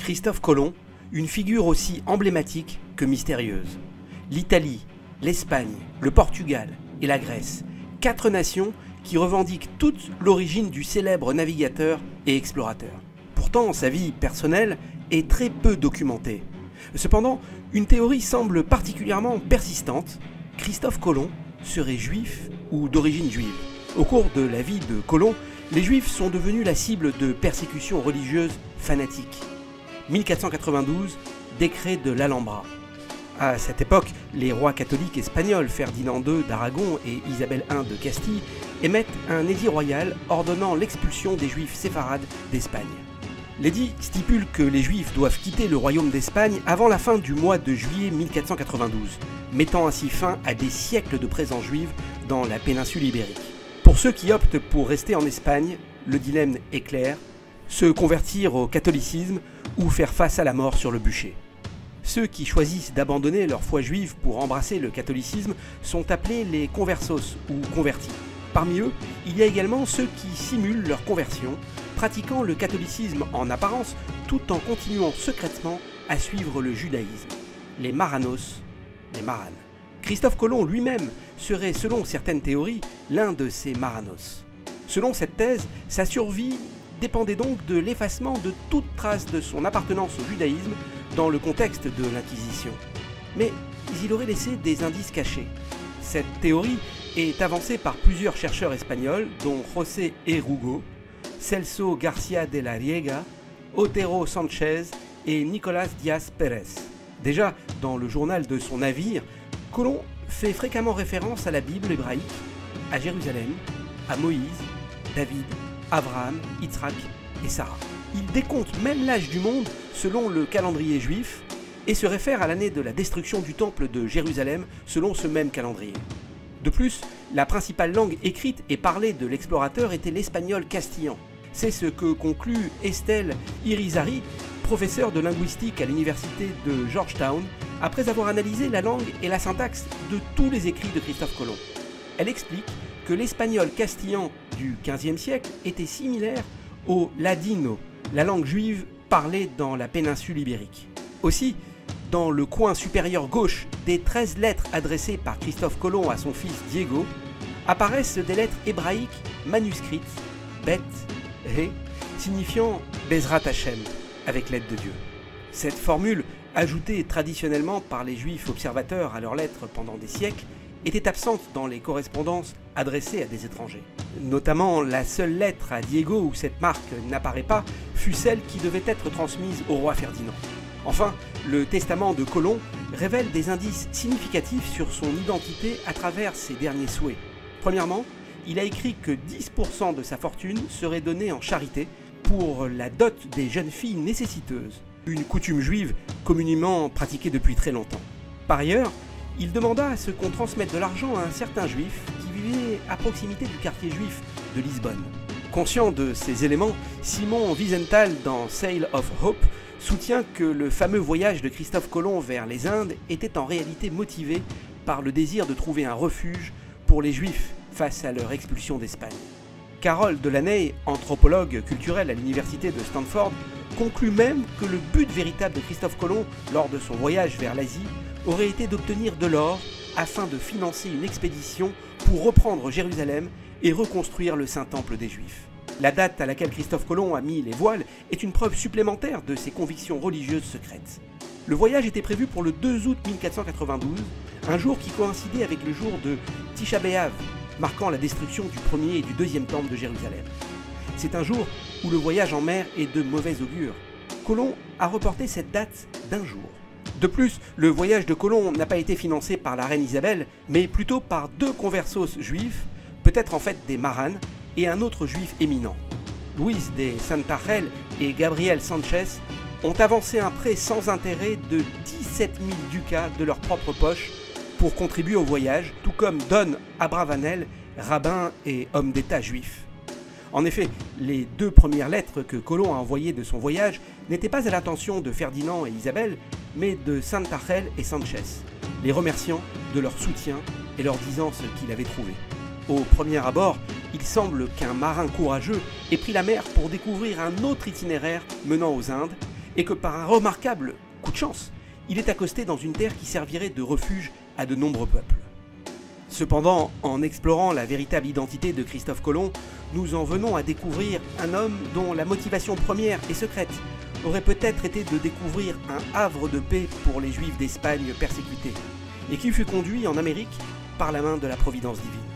Christophe Colomb, une figure aussi emblématique que mystérieuse. L'Italie, l'Espagne, le Portugal et la Grèce, 4 nations qui revendiquent toute l'origine du célèbre navigateur et explorateur. Pourtant, sa vie personnelle est très peu documentée. Cependant, une théorie semble particulièrement persistante. Christophe Colomb serait juif ou d'origine juive. Au cours de la vie de Colomb, les juifs sont devenus la cible de persécutions religieuses fanatiques. 1492, décret de l'Alhambra. À cette époque, les rois catholiques espagnols Ferdinand II d'Aragon et Isabelle I de Castille émettent un édit royal ordonnant l'expulsion des juifs séfarades d'Espagne. L'édit stipule que les juifs doivent quitter le royaume d'Espagne avant la fin du mois de juillet 1492, mettant ainsi fin à des siècles de présence juive dans la péninsule ibérique. Pour ceux qui optent pour rester en Espagne, le dilemme est clair, se convertir au catholicisme ou faire face à la mort sur le bûcher. Ceux qui choisissent d'abandonner leur foi juive pour embrasser le catholicisme sont appelés les conversos ou convertis. Parmi eux, il y a également ceux qui simulent leur conversion, pratiquant le catholicisme en apparence tout en continuant secrètement à suivre le judaïsme. Les Marranos, les Marranes. Christophe Colomb lui-même serait, selon certaines théories, l'un de ces Marranos. Selon cette thèse, sa survie dépendait donc de l'effacement de toute trace de son appartenance au judaïsme dans le contexte de l'Inquisition. Mais il aurait laissé des indices cachés. Cette théorie est avancée par plusieurs chercheurs espagnols, dont José Erugo, Celso García de la Riega, Otero Sánchez et Nicolás Díaz Pérez. Déjà, dans le journal de son navire, Colomb fait fréquemment référence à la Bible hébraïque, à Jérusalem, à Moïse, David, Abraham, Yitzhak et Sarah. Il décompte même l'âge du monde selon le calendrier juif et se réfère à l'année de la destruction du temple de Jérusalem selon ce même calendrier. De plus, la principale langue écrite et parlée de l'explorateur était l'espagnol castillan. C'est ce que conclut Estelle Irizarry, professeure de linguistique à l'université de Georgetown, après avoir analysé la langue et la syntaxe de tous les écrits de Christophe Colomb. Elle explique que l'espagnol castillan du XVe siècle était similaire au ladino, la langue juive parlée dans la péninsule ibérique. Aussi, dans le coin supérieur gauche des 13 lettres adressées par Christophe Colomb à son fils Diego, apparaissent des lettres hébraïques manuscrites, Bet, He, signifiant Bezrat Hashem, avec l'aide de Dieu. Cette formule, ajoutée traditionnellement par les juifs observateurs à leurs lettres pendant des siècles, était absente dans les correspondances adressées à des étrangers. Notamment, la seule lettre à Diego où cette marque n'apparaît pas fut celle qui devait être transmise au roi Ferdinand. Enfin, le testament de Colomb révèle des indices significatifs sur son identité à travers ses derniers souhaits. Premièrement, il a écrit que 10% de sa fortune serait donnée en charité pour la dot des jeunes filles nécessiteuses, une coutume juive communément pratiquée depuis très longtemps. Par ailleurs, il demanda à ce qu'on transmette de l'argent à un certain juif qui vivait à proximité du quartier juif de Lisbonne. Conscient de ces éléments, Simon Wiesenthal dans Sail of Hope soutient que le fameux voyage de Christophe Colomb vers les Indes était en réalité motivé par le désir de trouver un refuge pour les Juifs face à leur expulsion d'Espagne. Carole Delaney, anthropologue culturel à l'université de Stanford, conclut même que le but véritable de Christophe Colomb lors de son voyage vers l'Asie aurait été d'obtenir de l'or afin de financer une expédition pour reprendre Jérusalem et reconstruire le Saint-Temple des Juifs. La date à laquelle Christophe Colomb a mis les voiles est une preuve supplémentaire de ses convictions religieuses secrètes. Le voyage était prévu pour le 2 août 1492, un jour qui coïncidait avec le jour de Tisha B'Av, marquant la destruction du premier et du deuxième temple de Jérusalem. C'est un jour où le voyage en mer est de mauvais augure. Colomb a reporté cette date d'un jour. De plus, le voyage de Colomb n'a pas été financé par la reine Isabelle, mais plutôt par 2 conversos juifs, peut-être en fait des Marranes, et un autre juif éminent. Luis de Santarel et Gabriel Sanchez ont avancé un prêt sans intérêt de 17 000 ducats de leur propre poche pour contribuer au voyage, tout comme Don Abravanel, rabbin et homme d'État juif. En effet, les 2 premières lettres que Colomb a envoyées de son voyage n'étaient pas à l'intention de Ferdinand et Isabelle, mais de Santarel et Sanchez, les remerciant de leur soutien et leur disant ce qu'il avait trouvé. Au premier abord, il semble qu'un marin courageux ait pris la mer pour découvrir un autre itinéraire menant aux Indes et que par un remarquable coup de chance, il est accosté dans une terre qui servirait de refuge à de nombreux peuples. Cependant, en explorant la véritable identité de Christophe Colomb, nous en venons à découvrir un homme dont la motivation première et secrète aurait peut-être été de découvrir un havre de paix pour les Juifs d'Espagne persécutés, et qui fut conduit en Amérique par la main de la providence divine.